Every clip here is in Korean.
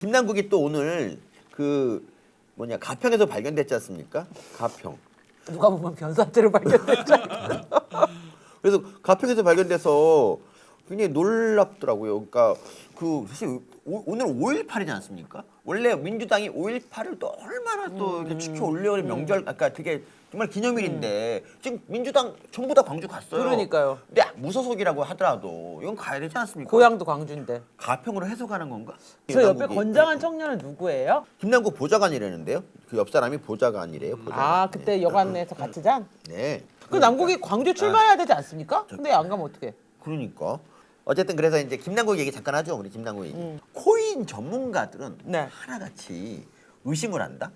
김남국이 또 오늘 그 뭐냐 가평에서 발견됐지 않습니까? 가평. 누가 보면 변사체로 발견됐죠. 그래서 가평에서 발견돼서 굉장히 놀랍더라고요. 그러니까 그 사실 오늘 5.18이지 않습니까? 원래 민주당이 5.18을 또 얼마나 또 이렇게 축혀 올려올 명절, 아까 되게 정말 기념일인데 지금 민주당 전부 다 광주 갔어요. 그러니까요. 근데 무소속이라고 하더라도 이건 가야 되지 않습니까? 고향도 광주인데. 가평으로 해석하는 건가? 저 옆에 김남국이. 건장한 청년은 누구예요? 김남국 보좌관이라는데요. 그 옆 사람이 보좌관이래요. 보좌관. 아 그때 여관에서 같이 잔? 네. 그 남국이 광주 출마해야 되지 않습니까? 근데 안 가면 어떡해? 그러니까 어쨌든 그래서 이제 김남국 얘기 잠깐 하죠. 우리 김남국 얘기. 코인 전문가들은 네. 하나같이 의심을 한다.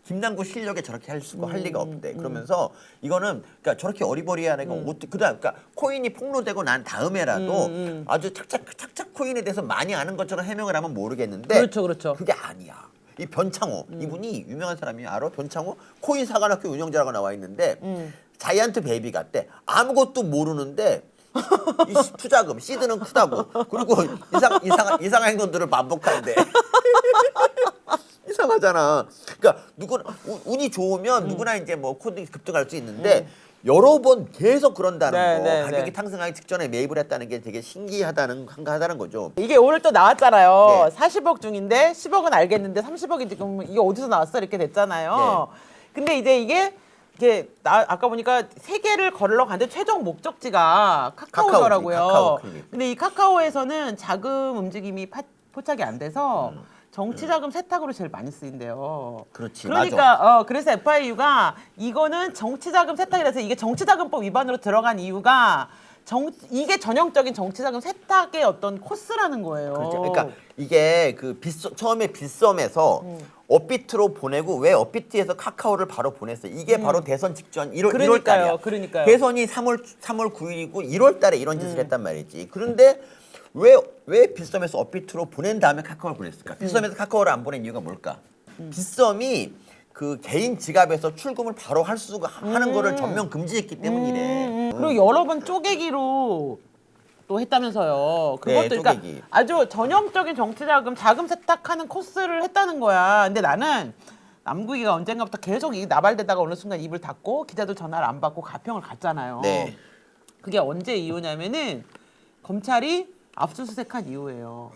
김남국 실력에 저렇게 할 수가 할 리가 없대. 그러면서 이거는 그러니까 저렇게 어리버리한 애가 그다음 그러니까 코인이 폭로되고 난 다음에라도 아주 착착 코인에 대해서 많이 아는 것처럼 해명을 하면 모르겠는데 그렇죠, 그렇죠. 그게 아니야. 이 변창호 이분이 유명한 사람이 알아? 변창호 코인 사관학교 운영자라고 나와 있는데 자이언트 베이비 같대. 아무것도 모르는데 이 투자금 시드는 크다고. 그리고 이상한 행동들을 반복한대. 이상하잖아. 그러니까 누구나 운이 좋으면 누구나 이제 뭐 코딩 급등할 수 있는데 여러 번 계속 그런다는 네, 거. 네, 가격이 네. 상승하기 직전에 매입을 했다는 게 되게 신기하다는 거죠. 이게 오늘 또 나왔잖아요. 네. 40억 중인데 10억은 알겠는데 30억이 지금 이게 어디서 나왔어 이렇게 됐잖아요. 근데 이제 이게 아까 보니까 세 개를 걸러 갔는데 최종 목적지가 카카오더라고요. 카카오 클릭. 근데 이 카카오에서는 자금 움직임이 포착이 안 돼서 정치 자금 세탁으로 제일 많이 쓰인대요. 그렇지, 그러니까 그래서 FIU가 이거는 정치 자금 세탁이라서 이게 정치 자금법 위반으로 들어간 이유가 이게 전형적인 정치 자금 세탁의 어떤 코스라는 거예요. 그렇죠. 그러니까 이게 그 처음에 빗썸에서 업비트로 보내고 왜 업비트에서 카카오를 바로 보냈어요. 이게 바로 대선 직전 1월 달이야. 그러니까요. 대선이 3월 9일이고 1월 달에 이런 짓을 했단 말이지. 그런데 왜 빗썸에서 업비트로 보낸 다음에 카카오를 보냈을까? 빗썸에서 카카오를 안 보낸 이유가 뭘까? 빗썸이 그 개인 지갑에서 출금을 바로 할 수가 하는 거를 전면 금지했기 때문이래. 그리고 여러 번 쪼개기로 또 했다면서요. 그것도 네, 그러니까 쪼개기. 아주 전형적인 자금 세탁하는 코스를 했다는 거야. 근데 나는 남국이가 언젠가부터 계속 이 나발대다가 어느 순간 입을 닫고 기자들 전화를 안 받고 가평을 갔잖아요. 네. 그게 언제 이후냐면은 검찰이 압수수색한 이후예요.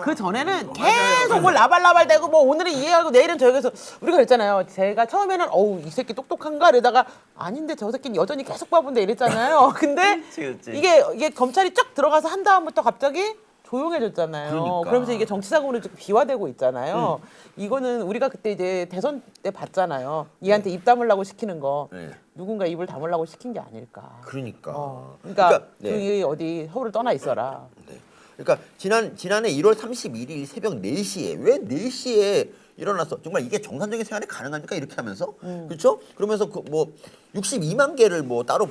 그 전에는 계속 뭘 나발나발대고 뭐 오늘은 이해하고 내일은 저기서 우리가 그랬잖아요. 제가 처음에는 어우 이 새끼 똑똑한가 이러다가 아닌데 저 새끼는 여전히 계속 바본데 이랬잖아요. 근데 그렇지. 이게 검찰이 쫙 들어가서 한 다음부터 갑자기 조용해졌잖아요. 그러니까. 그러면서 이게 정치자금으로 좀 비화되고 있잖아요. 이거는 우리가 그때 이제 대선 때 봤잖아요. 얘한테 입 다물라고 시키는 거. 네. 누군가 입을 다물라고 시킨 게 아닐까. 그러니까. 그러니까 네. 그 어디 서울을 떠나 있어라. 네. 그러니까 지난해 1월 31일 새벽 4시에 왜 4시에 일어나서 정말 이게 정상적인 생활이 가능합니까? 이렇게 하면서 그렇죠? 그러면서 그 뭐 62만 개를 뭐 따로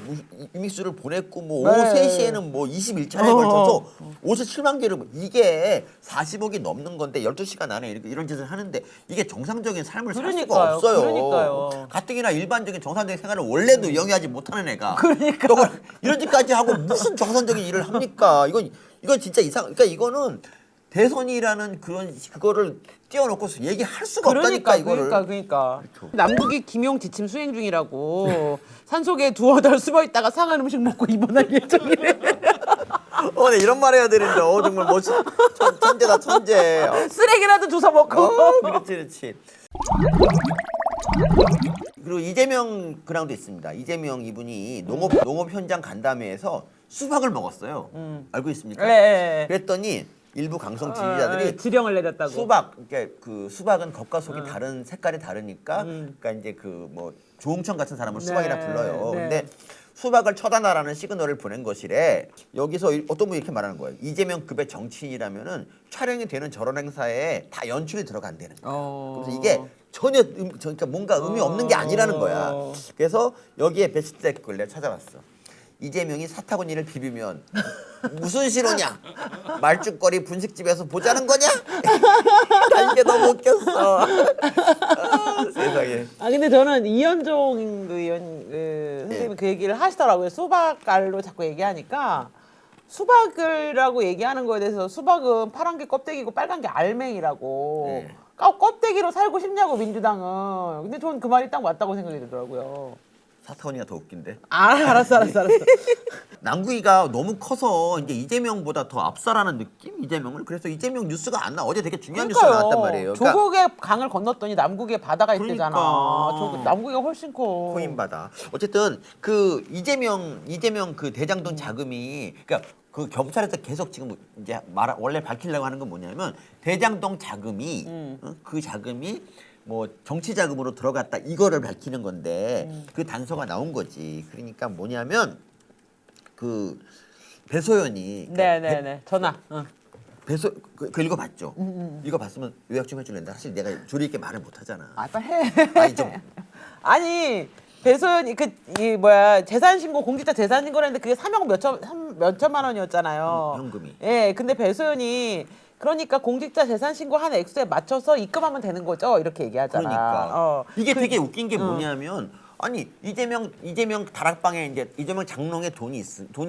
이믹스를 보냈고 뭐 오후 네. 3시에는 뭐 21차례에 걸쳐서 57만 개를 이게 40억이 넘는 건데 12시간 안에 이런 짓을 하는데 이게 정상적인 삶을 살 수가 그러니까요. 없어요. 그러니까요. 가뜩이나 일반적인 정상적인 생활을 원래도 영위하지 못하는 애가 그러니까. 또 이런 짓까지 하고 무슨 정상적인 일을 합니까? 이건 진짜 그러니까 이거는 대선이라는 그거를 띄워놓고서 얘기할 수가 없다니까 이거를. 그러니까. 남국이 김용 지침 수행 중이라고 산속에 두어 달 숨어 있다가 상한 음식 먹고 입원할 예정이래. 네, 이런 말 해야 되는데 정말 천재다 천재. 쓰레기라도 주워 먹고. 그렇지. 그리고 이재명 근황도 있습니다. 이재명 이분이 농업 현장 간담회에서 수박을 먹었어요. 알고 있습니까? 네. 그랬더니 일부 강성 지지자들이 지령을 내렸다고. 그 수박은 겉과 속이 다른 색깔이 다르니까 그러니까 이제 그 뭐 조홍천 같은 사람을 수박이라 불러요. 네. 근데 수박을 처단하라는 시그널을 보낸 것이래. 여기서 어떤 분이 이렇게 말하는 거예요. 이재명급의 정치인이라면은 촬영이 되는 저런 행사에 다 연출이 들어간다는 거야. 그래서 이게 전혀 그러니까 뭔가 의미 없는 게 아니라는 거야. 그래서 여기에 베스트 댓글 내가 찾아봤어. 이재명이 사타구니를 비비면 무슨 신호냐? 말죽거리 분식집에서 보자는 거냐? 이게 너무 웃겼어. 세상에. 근데 저는 이현종 그 의원 선생님이 그 얘기를 하시더라고요. 수박알로 자꾸 얘기하니까 수박이라고 얘기하는 거에 대해서 수박은 파란 게 껍데기고 빨간 게 알맹이라고. 네. 껍데기로 살고 싶냐고 민주당은. 근데 저는 그 말이 딱 맞다고 생각이 들더라고요. 사타원이가 더 웃긴데. 알았어. 남구이가 너무 커서 이제 이재명보다 더 압살하는 느낌? 이재명을. 그래서 이재명 뉴스가 안 나. 어제 되게 중요한 뉴스가 나왔단 말이에요. 그러니까 조국의 강을 건넜더니 남국의 바다가 있대잖아. 그러니까. 남국이가 훨씬 커. 코인바다. 어쨌든 그 이재명 그 대장동 자금이 그러니까 그 경찰에서 계속 지금 이제 원래 밝히려고 하는 건 뭐냐면 대장동 자금이 그 자금이 뭐 정치 자금으로 들어갔다 이거를 밝히는 건데 그 단서가 나온 거지. 그러니까 뭐냐면 그 배소연이 네네네. 전화. 응. 그 읽어봤죠. 읽어봤으면 요약 좀 해줄래? 사실 내가 조리 있게 말을 못하잖아. 빨리 해. 아니 좀 아니 배소연이 이 뭐야 재산신고 공직자 재산신고를 했는데 그게 3억 몇천만 원이었잖아요. 현금이. 예, 근데 배소연이 그러니까 공직자 재산신고 한 액수에 맞춰서 입금하면 되는 거죠. 이렇게 얘기하잖아. 그러니까 이게 되게 웃긴 게 뭐냐면 아니 이재명 다락방에 이제 이재명 장롱에 돈이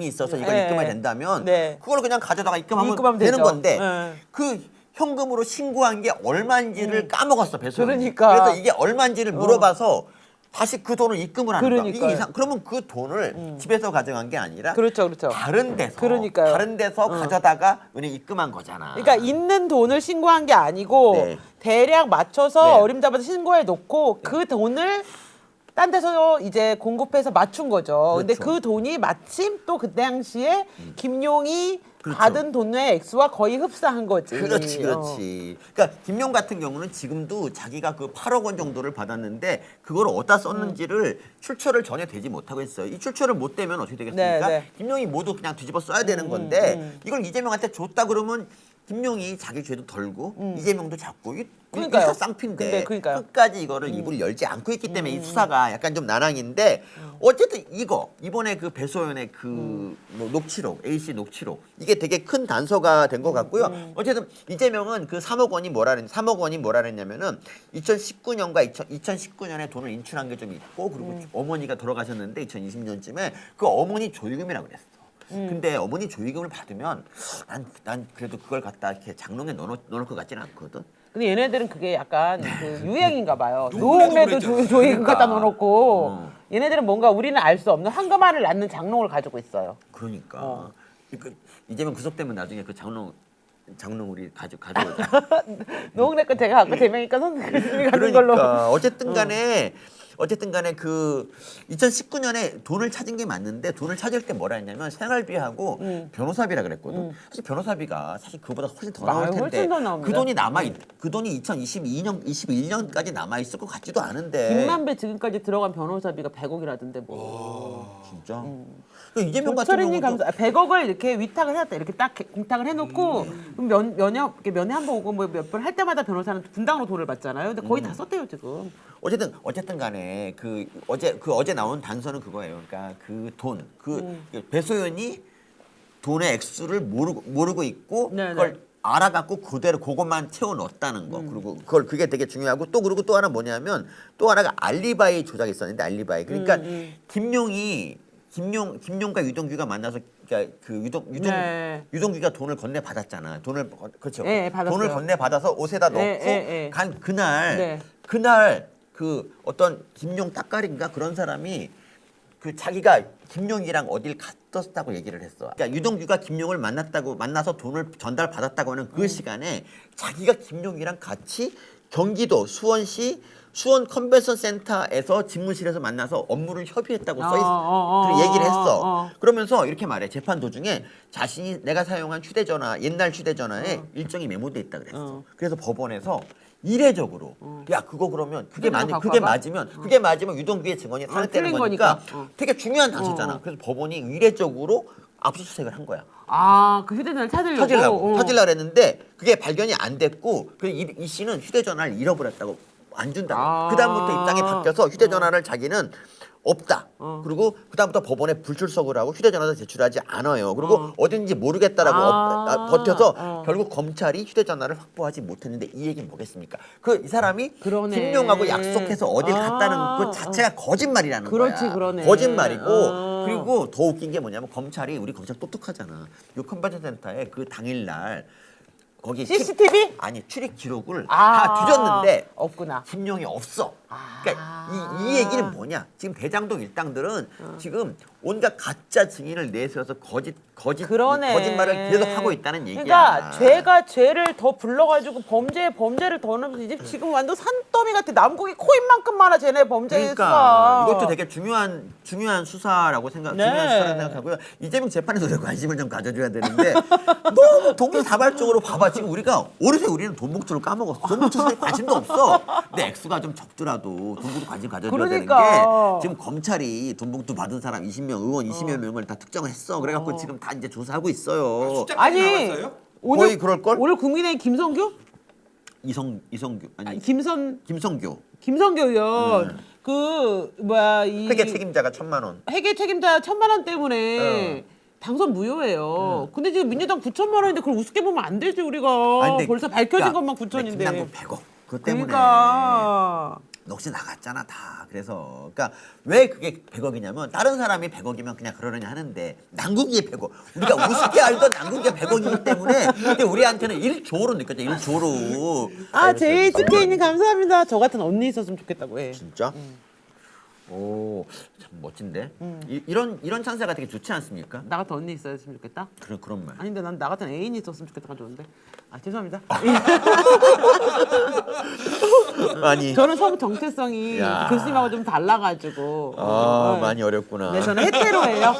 있어서 이걸 네. 입금이 된다면 네. 그걸 그냥 가져다가 입금하면 되는 되죠. 건데 네. 그 현금으로 신고한 게 얼마인지를 까먹었어 배소연이. 그러니까. 그래서 이게 얼마인지를 물어봐서 다시 그 돈을 입금을 하는 거야. 이게 그러니까요. 그러면 그 돈을 집에서 가져간 게 아니라 그렇죠. 다른 데서 그러니까요. 다른 데서 가져다가 은행 입금한 거잖아. 그러니까 있는 돈을 신고한 게 아니고 네. 대략 맞춰서 네. 어림잡아서 신고해 놓고 그 돈을 딴 데서 이제 공급해서 맞춘 거죠. 근데 그렇죠. 그 돈이 마침 또 그 당시에 김용이 그렇죠. 받은 돈의 액수와 거의 흡사한 거지. 그렇지. 그러니까 김용 같은 경우는 지금도 자기가 그 8억 원 정도를 받았는데 그걸 어디다 썼는지를 출처를 전혀 되지 못하고 있어요. 이 출처를 못 대면 어떻게 되겠습니까? 네. 김용이 모두 그냥 뒤집어 써야 되는 건데 이걸 이재명한테 줬다 그러면 김용이 자기 죄도 덜고 이재명도 잡고 그러니까요. 다 쌍피인데 그러니까요. 끝까지 이거를 입을 열지 않고 있기 때문에 이 수사가 약간 좀 난항인데 어쨌든 이번에 그 배소연의 뭐 녹취록 AC 녹취록 이게 되게 큰 단서가 된 것 같고요. 어쨌든 이재명은 그 3억 원이 뭐라 그랬냐면은 2019년에 돈을 인출한 게 좀 있고 그리고 어머니가 돌아가셨는데 2020년쯤에 그 어머니 조의금이라고 그랬어. 근데 어머니 조의금을 받으면 난 그래도 그걸 갖다 이렇게 장롱에 넣어놓을 것 같지는 않거든. 근데 얘네들은 그게 약간 그 유행인가 봐요. 노홍래도 노홍래도 그랬잖아. 조이금 갖다 그러니까. 넣어놓고 얘네들은 뭔가 우리는 알 수 없는 황금알을 낳는 장롱을 가지고 있어요. 그러니까 이재명 구속되면 나중에 그 장롱 우리 가져오자. 노홍래 거 제가 갖고 재명이니까 선생님이 갖는 걸로. 그러니까 어쨌든 간에 그 2019년에 돈을 찾은 게 맞는데 돈을 찾을 때 뭐라 했냐면 생활비하고 변호사비라 그랬거든. 사실 변호사비가 사실 그거보다 훨씬 더 나올 텐데 훨씬 더 나옵니다. 그 돈이 2021년까지 남아 있을 것 같지도 않은데. 김만배 지금까지 들어간 변호사비가 100억이라던데 뭐. 진짜. 그 이재명 같은 조철이님 경우도 감사. 100억을 이렇게 위탁을 해놨다. 이렇게 딱 공탁을 해놓고 그럼 면회 한 번 오고 뭐 몇 번 할 때마다 변호사는 분당으로 돈을 받잖아요. 근데 거의 다 썼대요 지금. 어쨌든 간에 어제 나온 단서는 그거예요. 그러니까 그 돈, 배소연이 돈의 액수를 모르고 있고 네네. 그걸 알아갖고 그대로 그것만 채워 넣었다는 거. 그리고 그게 되게 중요하고 그리고 또 하나 뭐냐면 또 하나가 알리바이 조작이 있었는데 알리바이. 그러니까 김용과 유동규가 만나서 그러니까 그 유동규가 돈을 건네 받았잖아. 그렇죠. 네, 받았어요. 돈을 건네 받아서 옷에다 넣고 네. 간 그날 네. 그 어떤 김용 따까리인가 그런 사람이 그 자기가 김용이랑 어딜 갔었다고 얘기를 했어. 그러니까 유동규가 김용을 만나서 돈을 전달받았다고 하는 그 시간에 자기가 김용이랑 같이 경기도 수원시 수원 컨벤션 센터에서 집무실에서 만나서 업무를 협의했다고 그 얘기를 했어. 그러면서 이렇게 말해. 재판 도중에 자신이 내가 사용한 휴대전화, 옛날 휴대전화에 일정이 메모돼 있다 그랬어. 그래서 법원에서 이례적으로 야 그거 그러면 그게 맞으면 유동규의 증언이 탄핵되는 틀린 거니까 거니까. 되게 중요한 단서잖아. 그래서 법원이 이례적으로 압수수색을 한 거야. 그 휴대전화를 찾으려고. 찾으려고 했는데 그게 발견이 안 됐고 이 씨는 휴대전화를 잃어버렸다고 안 준다고. 그다음부터 입장이 바뀌어서 휴대전화를 자기는 없다. 그리고 그다음부터 법원에 불출석을 하고 휴대전화도 제출하지 않아요. 그리고 어딘지 모르겠다라고 버텨서 결국 검찰이 휴대전화를 확보하지 못했는데 이 얘기는 뭐겠습니까? 이 사람이 김용하고 약속해서 어딜 갔다는 그 자체가 거짓말이라는 거야. 그러네. 거짓말이고 그리고 더 웃긴 게 뭐냐면 검찰이 우리 검찰 똑똑하잖아. 요 컨벤션 센터에 그 당일날 거기 CCTV? 아니 출입 기록을 아, 다 뒤졌는데 없구나. 김용이 없어. 그러니까 이 얘기는 뭐냐? 지금 대장동 일당들은 지금 온갖 가짜 증인을 내세워서 그러네. 거짓말을 계속 하고 있다는 얘기야. 그러니까 죄가 죄를 더 불러가지고 범죄를 더 넣으면서 이제 지금 완전 산더미 같아. 남국이 코인만큼 많아 쟤네 범죄 그러니까 수가. 이것도 되게 중요한 수사라고 중요한 수사라고 생각하고요. 이재명 재판에도 우리가 관심을 좀 가져줘야 되는데 너무 동시다발적으로 봐봐. 지금 우리가 어느새 우리는 돈 목줄을 까먹었어. 돈 목줄에 관심도 없어. 근데 액수가 좀 적더라도 돈 목줄 관심 가져줘야 그러니까. 되는 게 지금 검찰이 돈 목줄 받은 사람 20명 의원 20여 명을 다 특정을 했어. 그래갖고 지금 다 이제 조사하고 있어요. 숫자까지 아니 나왔어요? 거의 그럴걸? 오늘 국민의힘 김성규? 이성규 아니 김성규 김성규 의원 그 뭐야 이 회계 책임자가 1,000만 원. 회계 책임자 1,000만 원 때문에 당선 무효예요. 근데 지금 민주당 9천만 원인데 그걸 우습게 보면 안 되지 우리가. 아니, 근데 벌써 밝혀진 그러니까 것만 9천인데. 김남국 100억. 그것 때문에 그러니까. 넋이 나갔잖아 다. 그래서 그러니까 왜 그게 100억이냐면 다른 사람이 100억이면 그냥 그러느냐 하는데 남국이 100억. 우리가 우습게 알던 남국이 100억이기 때문에 근데 우리한테는 1조로 느껴져. 1조로. 아 JHK님 감사합니다. 저 같은 언니 있었으면 좋겠다고 해. 진짜? 오, 참 멋진데. 이런 찬사가 되게 좋지 않습니까? 나 같은 언니 있었으면 좋겠다. 그런 말. 아닌데 난 나 같은 애인이 있었으면 좋겠다가 좋은데. 아 죄송합니다. 아니. 저는 서브 정체성이 야. 교수님하고 좀 달라가지고. 아, 많이 어렵구나. 네 저는 헤테로예요.